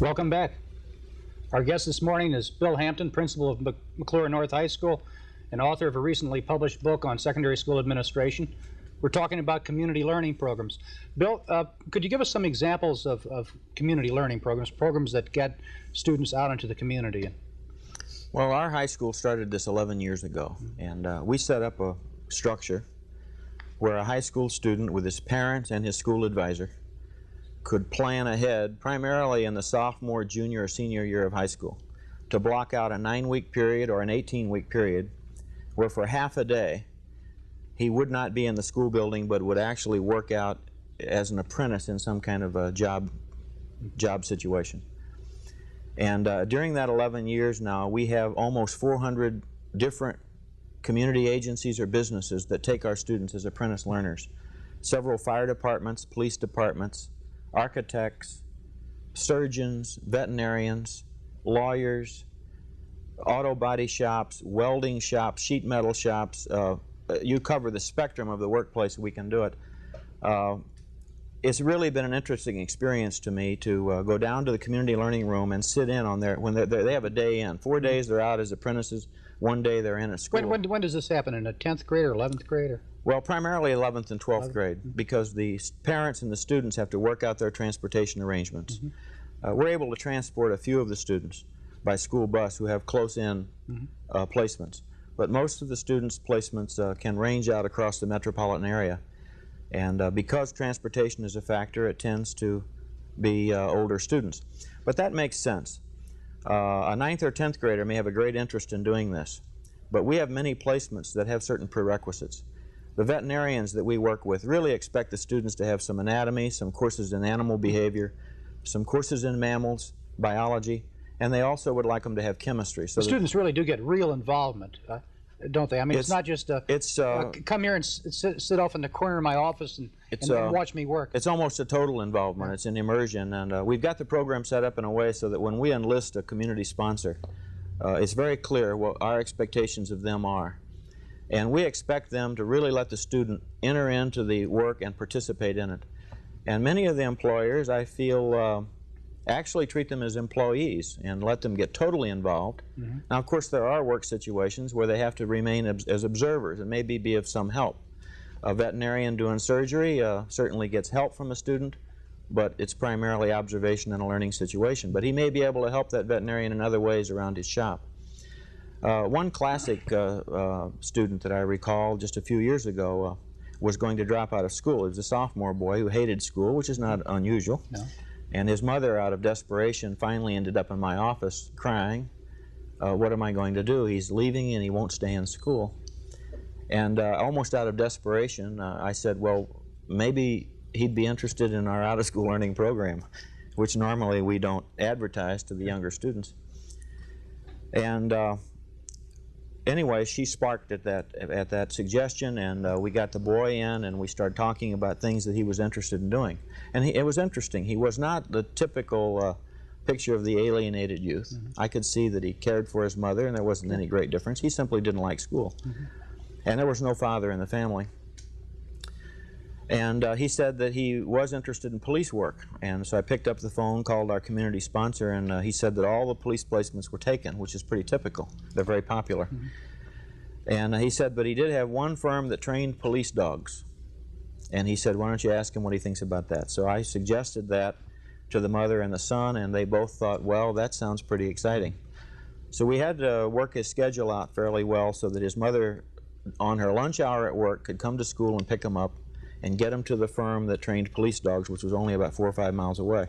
Welcome back. Our guest this morning is Bill Hampton, principal of McCluer North High School and author of a recently published book on secondary school administration. We're talking about community learning programs. Bill, could you give us some examples of community learning programs that get students out into the community? Well, our high school started this 11 years ago, and we set up a structure where a high school student with his parents and his school advisor could plan ahead, primarily in the sophomore, junior, or senior year of high school, to block out a 9-week period or an 18-week period where for half a day he would not be in the school building but would actually work out as an apprentice in some kind of a job situation. And during that 11 years now, we have almost 400 different community agencies or businesses that take our students as apprentice learners. Several fire departments, police departments, architects, surgeons, veterinarians, lawyers, auto body shops, welding shops, sheet metal shops. You cover the spectrum of the workplace we can do it. It's really been an interesting experience to me to go down to the community learning room and sit in on their, when they have a day in. 4 days they're out as apprentices, 1 day they're in a school. When does this happen, in the 10th grade or 11th grade? Or? Well, primarily 11th and 12th grade, because the parents and the students have to work out their transportation arrangements. We're able to transport a few of the students by school bus who have close-in placements. But most of the students' placements can range out across the metropolitan area. And because transportation is a factor, it tends to be older students. But that makes sense. A 9th or 10th grader may have a great interest in doing this, but we have many placements that have certain prerequisites. The veterinarians that we work with really expect the students to have some anatomy, some courses in animal behavior, some courses in mammals, biology, and they also would like them to have chemistry. So the students really do get real involvement, don't they? I mean, it's not just come here and sit off in the corner of my office and watch me work. It's almost a total involvement. It's an immersion, and we've got the program set up in a way so that when we enlist a community sponsor, it's very clear what our expectations of them are. And we expect them to really let the student enter into the work and participate in it. And many of the employers, I feel, actually treat them as employees and let them get totally involved. Now, of course, there are work situations where they have to remain as observers and maybe be of some help. A veterinarian doing surgery certainly gets help from a student, but it's primarily observation in a learning situation. But he may be able to help that veterinarian in other ways around his shop. One classic student that I recall just a few years ago was going to drop out of school. He was a sophomore boy who hated school, which is not unusual. No. And his mother, out of desperation, finally ended up in my office crying. What am I going to do? He's leaving and he won't stay in school. And almost out of desperation, I said, well, maybe he'd be interested in our out-of-school learning program, which normally we don't advertise to the younger students. And anyway, she sparked at that suggestion, and we got the boy in, and we started talking about things that he was interested in doing. And it was interesting. He was not the typical picture of the alienated youth. I could see that he cared for his mother, and there wasn't any great difference. He simply didn't like school. And there was no father in the family. And he said that he was interested in police work. And so I picked up the phone, called our community sponsor, and he said that all the police placements were taken, which is pretty typical. They're very popular. And he said, but he did have one firm that trained police dogs. And he said, why don't you ask him what he thinks about that? So I suggested that to the mother and the son, and they both thought, well, that sounds pretty exciting. So we had to work his schedule out fairly well so that his mother, on her lunch hour at work, could come to school and pick him up and get him to the firm that trained police dogs, which was only about 4 or 5 miles away.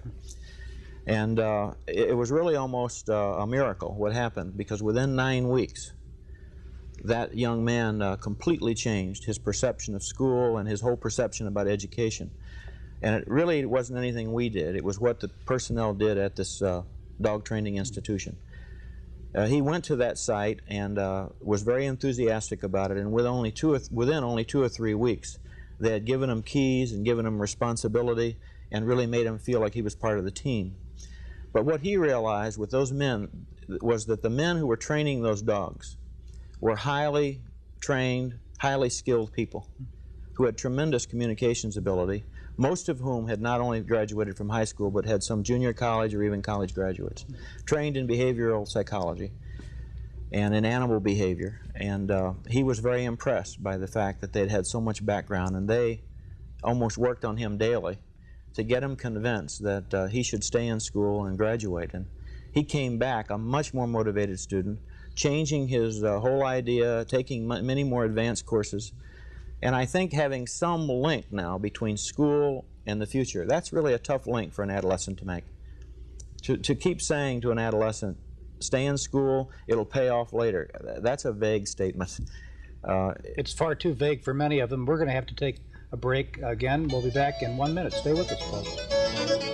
And it was really almost a miracle what happened, because within 9 weeks, that young man completely changed his perception of school and his whole perception about education. And it really wasn't anything we did. It was what the personnel did at this dog training institution. He went to that site and was very enthusiastic about it, and within only 2 or 3 weeks, they had given him keys and given him responsibility and really made him feel like he was part of the team. But what he realized with those men was that the men who were training those dogs were highly trained, highly skilled people who had tremendous communications ability, most of whom had not only graduated from high school but had some junior college or even college graduates, trained in behavioral psychology and in animal behavior. And he was very impressed by the fact that they'd had so much background, and they almost worked on him daily to get him convinced that he should stay in school and graduate. And he came back a much more motivated student, changing his whole idea, taking many more advanced courses. And I think having some link now between school and the future, that's really a tough link for an adolescent to make. To keep saying to an adolescent, stay in school, it'll pay off later, that's a vague statement. It's far too vague for many of them. We're going to have to take a break again. We'll be back in 1 minute. Stay with us, folks.